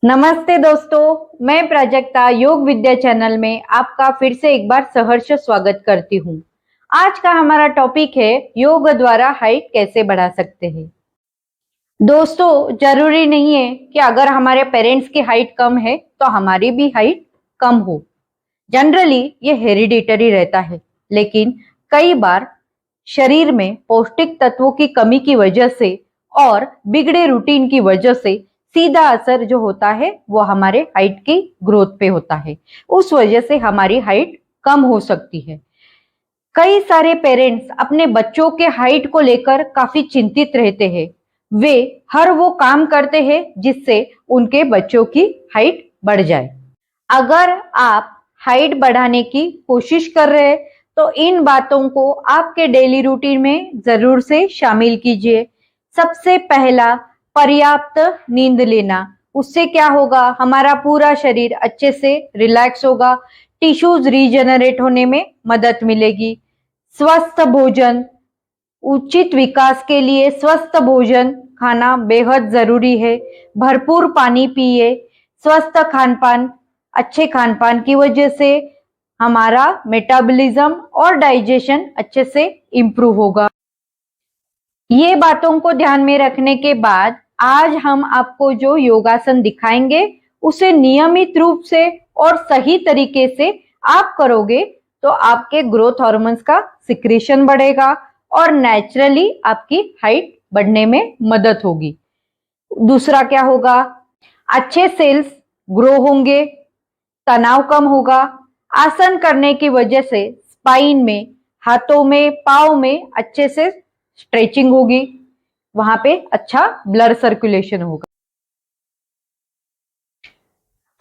नमस्ते दोस्तों, मैं प्राजक्ता योग विद्या चैनल में आपका फिर से एक बार सहर्ष स्वागत करती हूँ। आज का हमारा टॉपिक है योग द्वारा हाइट कैसे बढ़ा सकते हैं। दोस्तों, जरूरी नहीं है कि अगर हमारे पेरेंट्स की हाइट कम है तो हमारी भी हाइट कम हो। जनरली ये हेरिडिटरी रहता है, लेकिन कई बार शरीर में पौष्टिक तत्वों की कमी की वजह से और बिगड़े रूटीन की वजह से सीधा असर जो होता है वो हमारे हाइट की ग्रोथ पे होता है। उस वजह से हमारी हाइट कम हो सकती है। कई सारे पेरेंट्स अपने बच्चों के हाइट को लेकर काफी चिंतित रहते हैं। वे हर वो काम करते हैं जिससे उनके बच्चों की हाइट बढ़ जाए। अगर आप हाइट बढ़ाने की कोशिश कर रहे हैं तो इन बातों को आपके डेली रूटीन में जरूर से शामिल कीजिए। सबसे पहला, पर्याप्त नींद लेना। उससे क्या होगा, हमारा पूरा शरीर अच्छे से रिलैक्स होगा, टिश्यूज रीजनरेट होने में मदद मिलेगी। स्वस्थ भोजन, उचित विकास के लिए स्वस्थ भोजन खाना बेहद जरूरी है। भरपूर पानी पिए। स्वस्थ खान पान, अच्छे खान पान की वजह से हमारा मेटाबॉलिज्म और डाइजेशन अच्छे से इम्प्रूव होगा। ये बातों को ध्यान में रखने के बाद आज हम आपको जो योगासन दिखाएंगे उसे नियमित रूप से और सही तरीके से आप करोगे तो आपके ग्रोथ हार्मोन्स का सिक्रीशन बढ़ेगा और नेचुरली आपकी हाइट बढ़ने में मदद होगी। दूसरा क्या होगा, अच्छे सेल्स ग्रो होंगे, तनाव कम होगा। आसन करने की वजह से स्पाइन में, हाथों में, पाँव में अच्छे से स्ट्रेचिंग होगी, वहां पे अच्छा ब्लड सर्कुलेशन होगा।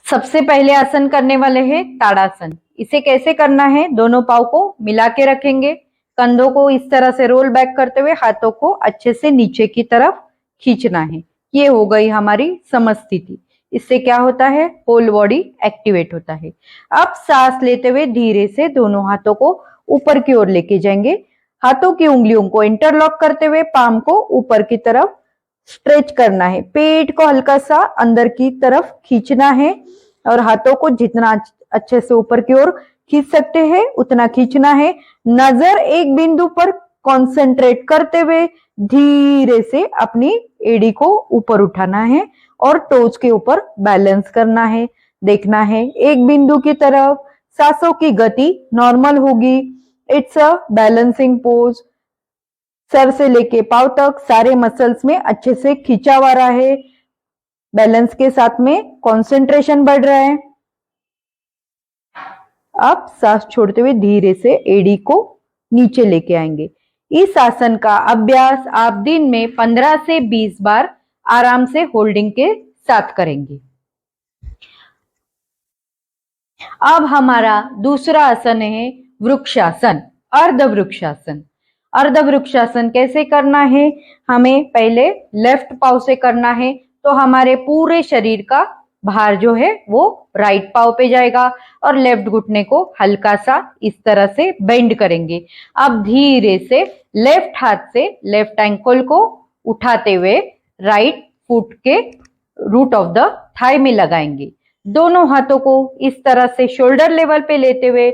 सबसे पहले आसन करने वाले हैं ताड़ासन। इसे कैसे करना है, दोनों पाँव को मिला के रखेंगे, कंधों को इस तरह से रोल बैक करते हुए हाथों को अच्छे से नीचे की तरफ खींचना है। ये हो गई हमारी समस्थिति। इससे क्या होता है, होल बॉडी एक्टिवेट होता है। अब सांस लेते हुए धीरे से दोनों हाथों को ऊपर की ओर लेके जाएंगे। हाथों की उंगलियों को इंटरलॉक करते हुए पाम को ऊपर की तरफ स्ट्रेच करना है। पेट को हल्का सा अंदर की तरफ खींचना है और हाथों को जितना अच्छे से ऊपर की ओर खींच सकते हैं उतना खींचना है। नजर एक बिंदु पर कंसंट्रेट करते हुए धीरे से अपनी एड़ी को ऊपर उठाना है और टोज के ऊपर बैलेंस करना है। देखना है एक बिंदु की तरफ। सांसों की गति नॉर्मल होगी। It's a balancing pose. Sir से लेके पांव तक सारे मसल्स में अच्छे से खींचा हुआ रहा है। बैलेंस के साथ में कंसंट्रेशन बढ़ रहा है। अब सांस छोड़ते हुए धीरे से एड़ी को नीचे लेके आएंगे। इस आसन का अभ्यास आप दिन में 15 से 20 बार आराम से होल्डिंग के साथ करेंगे। अब हमारा दूसरा आसन है वृक्षासन, अर्ध वृक्षासन। अर्ध वृक्षासन कैसे करना है, हमें पहले लेफ्ट पाव से करना है तो हमारे पूरे शरीर का भार जो है वो राइट पाव पे जाएगा और लेफ्ट घुटने को हल्का सा इस तरह से बेंड करेंगे। अब धीरे से लेफ्ट हाथ से लेफ्ट एंकल को उठाते हुए राइट फुट के रूट ऑफ द थाई में लगाएंगे। दोनों हाथों को इस तरह से शोल्डर लेवल पे लेते हुए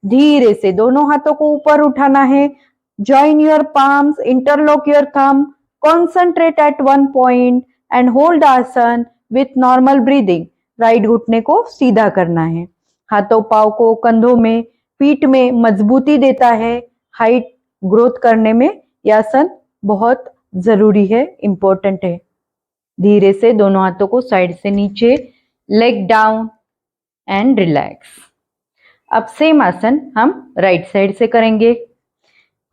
धीरे से दोनों हाथों को ऊपर उठाना है। Join your palms, interlock your thumb, concentrate at one point and hold आसन with normal breathing। राइट घुटने को सीधा करना है। हाथों पाव को कंधों में, पीठ में मजबूती देता है। हाइट ग्रोथ करने में यह आसन बहुत जरूरी है, इंपॉर्टेंट है। धीरे से दोनों हाथों को साइड से नीचे, लेग डाउन एंड रिलैक्स। अब सेम आसन हम राइट साइड से करेंगे।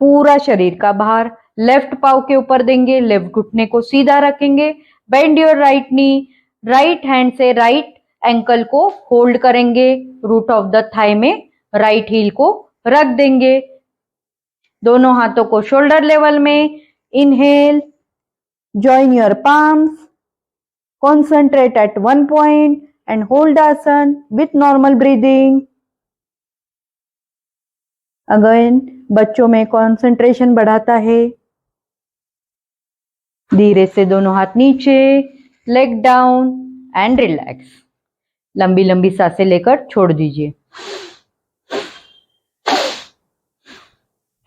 पूरा शरीर का भार लेफ्ट पाव के ऊपर देंगे, लेफ्ट घुटने को सीधा रखेंगे। Bend your right knee. Right hand से राइट एंकल को होल्ड करेंगे, रूट ऑफ द थाई में राइट हील को रख देंगे। दोनों हाथों को शोल्डर लेवल में। Inhale, join your palms, concentrate at one point and hold आसन with normal breathing। अगेन बच्चों में कंसंट्रेशन बढ़ाता है। धीरे से दोनों हाथ नीचे, लेग डाउन एंड रिलैक्स। लंबी लंबी सांसें लेकर छोड़ दीजिए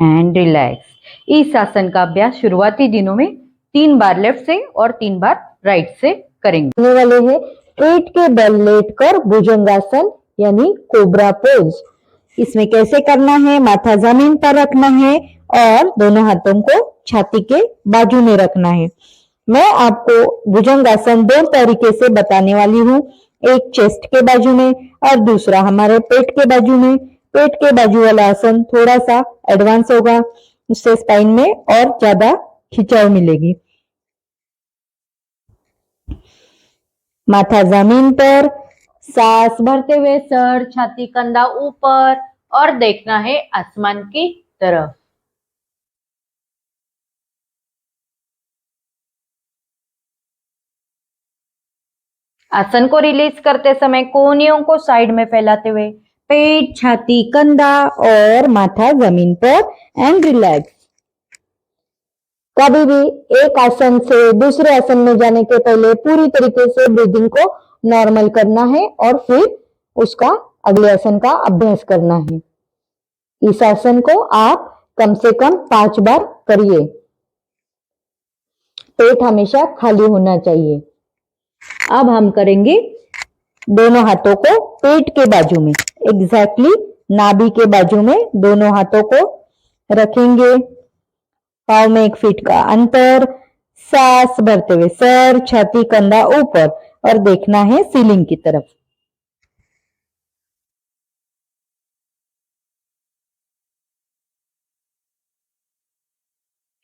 एंड रिलैक्स। इस आसन का अभ्यास शुरुआती दिनों में 3 बार लेफ्ट से और 3 बार राइट से करेंगे। करने वाले हैं पेट के बल लेटकर भुजंगासन यानी कोबरा पोज। इसमें कैसे करना है, माथा जमीन पर रखना है और दोनों हाथों को छाती के बाजू में रखना है। मैं आपको भुजंगासन 2 तरीके से बताने वाली हूँ, एक चेस्ट के बाजू में और दूसरा हमारे पेट के बाजू में। पेट के बाजू वाला आसन थोड़ा सा एडवांस होगा, उससे स्पाइन में और ज्यादा खिंचाव मिलेगी। माथा जमीन पर, सांस भरते हुए सर, छाती, कंधा ऊपर और देखना है आसमान की तरफ। आसन को रिलीज करते समय कोहनियों को साइड में फैलाते हुए पेट, छाती, कंधा और माथा जमीन पर एंड रिलैक्स। कभी भी एक आसन से दूसरे आसन में जाने के पहले पूरी तरीके से ब्रीदिंग को नॉर्मल करना है और फिर उसका अगले आसन का अभ्यास करना है। इस आसन को आप कम से कम 5 बार करिए। पेट हमेशा खाली होना चाहिए। अब हम करेंगे दोनों हाथों को पेट के बाजू में, एग्जैक्टली नाभि के बाजू में दोनों हाथों को रखेंगे। पाँव में 1 फीट का अंतर। सांस भरते हुए सर, छाती, कंधा ऊपर और देखना है सीलिंग की तरफ।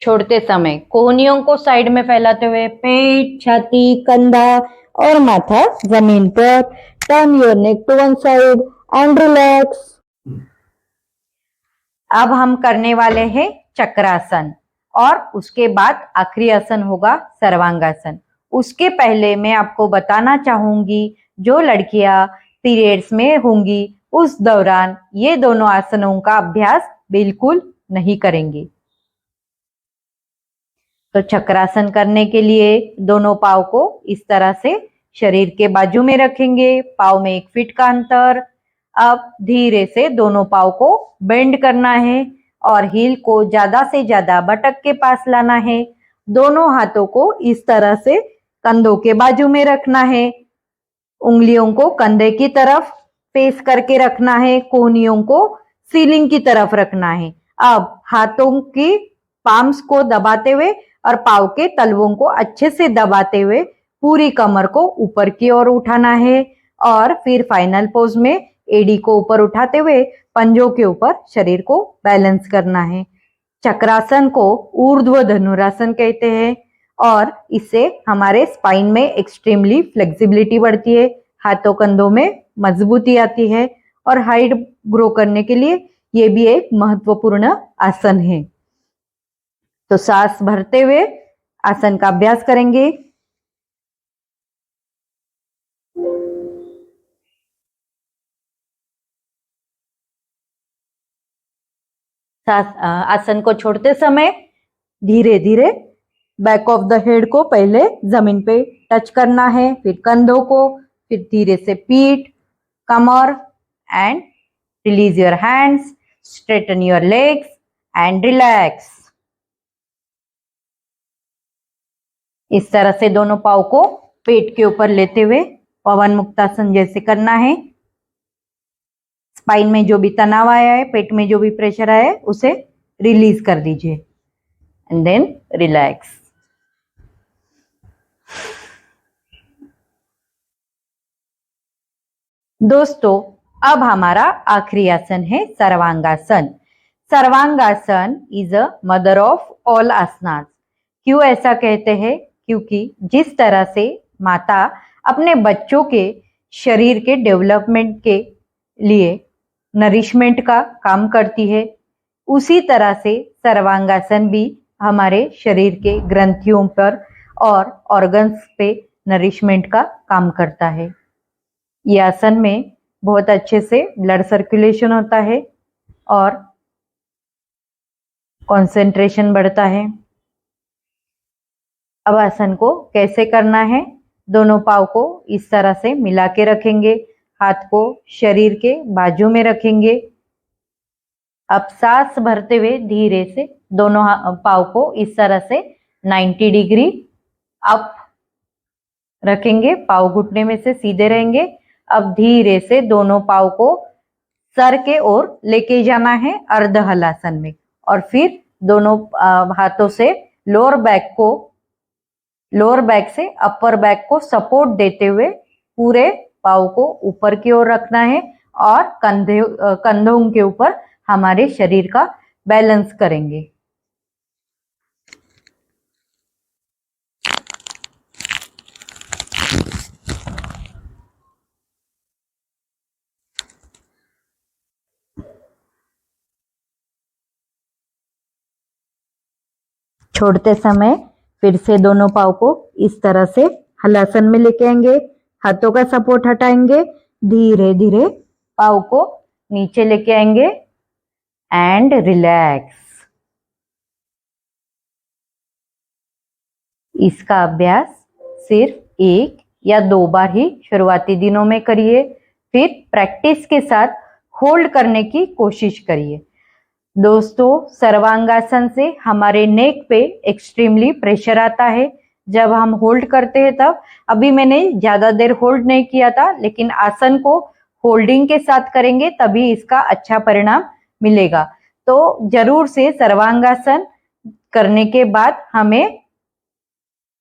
छोड़ते समय कोहनियों को साइड में फैलाते हुए पेट, छाती, कंधा और माथा जमीन पर। Turn your neck to one side and relax. अब हम करने वाले हैं चक्रासन और उसके बाद आखिरी आसन होगा सर्वांगासन। उसके पहले मैं आपको बताना चाहूंगी, जो लड़कियां पीरियड्स में होंगी उस दौरान ये दोनों आसनों का अभ्यास बिल्कुल नहीं करेंगी। तो चक्रासन करने के लिए दोनों पाँव को इस तरह से शरीर के बाजू में रखेंगे, पाँव में 1 फीट का अंतर। अब धीरे से दोनों पाँव को बेंड करना है और हील को ज्यादा से ज्यादा बटक के पास लाना है। दोनों हाथों को इस तरह से कंधों के बाजू में रखना है, उंगलियों को कंधे की तरफ फेस करके रखना है, कोहनियों को सीलिंग की तरफ रखना है। अब हाथों की पाम्स को दबाते हुए और पाँव के तलवों को अच्छे से दबाते हुए पूरी कमर को ऊपर की ओर उठाना है और फिर फाइनल पोज में एडी को ऊपर उठाते हुए पंजों के ऊपर शरीर को बैलेंस करना है। चक्रासन को ऊर्ध्व धनुरासन कहते हैं और इससे हमारे स्पाइन में एक्सट्रीमली फ्लेक्सिबिलिटी बढ़ती है, हाथों कंधों में मजबूती आती है और हाइट ग्रो करने के लिए ये भी एक महत्वपूर्ण आसन है। तो सांस भरते हुए आसन का अभ्यास करेंगे। आसन को छोड़ते समय धीरे धीरे बैक ऑफ द हेड को पहले जमीन पे टच करना है, फिर कंधों को, फिर धीरे से पीठ, कमर and release your hands, straighten your legs and relax. इस तरह से दोनों पाँव को पेट के ऊपर लेते हुए पवन मुक्तासन जैसे करना है। स्पाइन में जो भी तनाव आया है, पेट में जो भी प्रेशर आया है, उसे रिलीज कर दीजिए एंड देन रिलैक्स। दोस्तों, अब हमारा आखिरी आसन है sarvangasana. Sarvangasana is a mother of all asanas. क्यों ऐसा कहते हैं? क्योंकि जिस तरह से माता अपने बच्चों के शरीर के डेवलपमेंट के लिए नरिशमेंट का काम करती है, उसी तरह से सर्वांगासन भी हमारे शरीर के ग्रंथियों पर और ऑर्गन्स पे नरिशमेंट का काम करता है। ये आसन में बहुत अच्छे से ब्लड सर्कुलेशन होता है और कंसंट्रेशन बढ़ता है। अब आसन को कैसे करना है दोनों पाँव को इस तरह से मिला के रखेंगे, हाथ को शरीर के बाजू में रखेंगे। अब सांस भरते हुए धीरे से दोनों पाँव को इस तरह से 90 डिग्री अप रखेंगे, पाँव घुटने में से सीधे रहेंगे। अब धीरे से दोनों पाँव को सर के ओर लेके जाना है अर्ध हलासन में, और फिर दोनों हाथों से लोअर बैक से अपर बैक को सपोर्ट देते हुए पूरे पाँव को ऊपर की ओर रखना है और कंधों के ऊपर हमारे शरीर का बैलेंस करेंगे। छोड़ते समय फिर से दोनों पाँव को इस तरह से हलासन में लेके आएंगे, हाथों का सपोर्ट हटाएंगे, धीरे धीरे पाँव को नीचे लेके आएंगे एंड रिलैक्स। इसका अभ्यास सिर्फ 1 या 2 बार ही शुरुआती दिनों में करिए, फिर प्रैक्टिस के साथ होल्ड करने की कोशिश करिए। दोस्तों, सर्वांगासन से हमारे नेक पे एक्सट्रीमली प्रेशर आता है जब हम होल्ड करते हैं तब। अभी मैंने ज्यादा देर होल्ड नहीं किया था, लेकिन आसन को होल्डिंग के साथ करेंगे तभी इसका अच्छा परिणाम मिलेगा। तो जरूर से सर्वांगासन करने के बाद हमें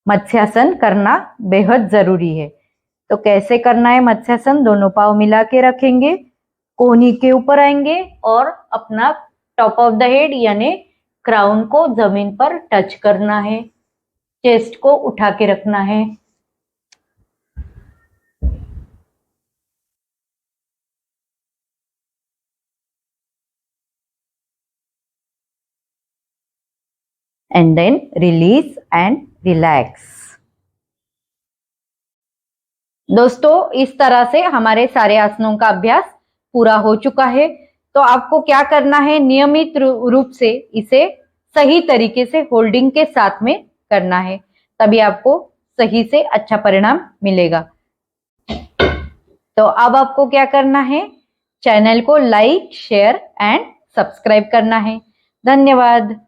मत्स्यासन करना बेहद जरूरी है। तो कैसे करना है मत्स्यासन? दोनों पाँव मिला के रखेंगे, कोहनी के ऊपर आएंगे और अपना टॉप ऑफ द हेड यानी क्राउन को जमीन पर टच करना है, चेस्ट को उठा के रखना है। And then release and relax. दोस्तों, इस तरह से हमारे सारे आसनों का अभ्यास पूरा हो चुका है। तो आपको क्या करना है, नियमित रूप से इसे सही तरीके से होल्डिंग के साथ में करना है, तभी आपको सही से अच्छा परिणाम मिलेगा। तो अब आपको क्या करना है, चैनल को लाइक, शेयर एंड सब्सक्राइब करना है। धन्यवाद।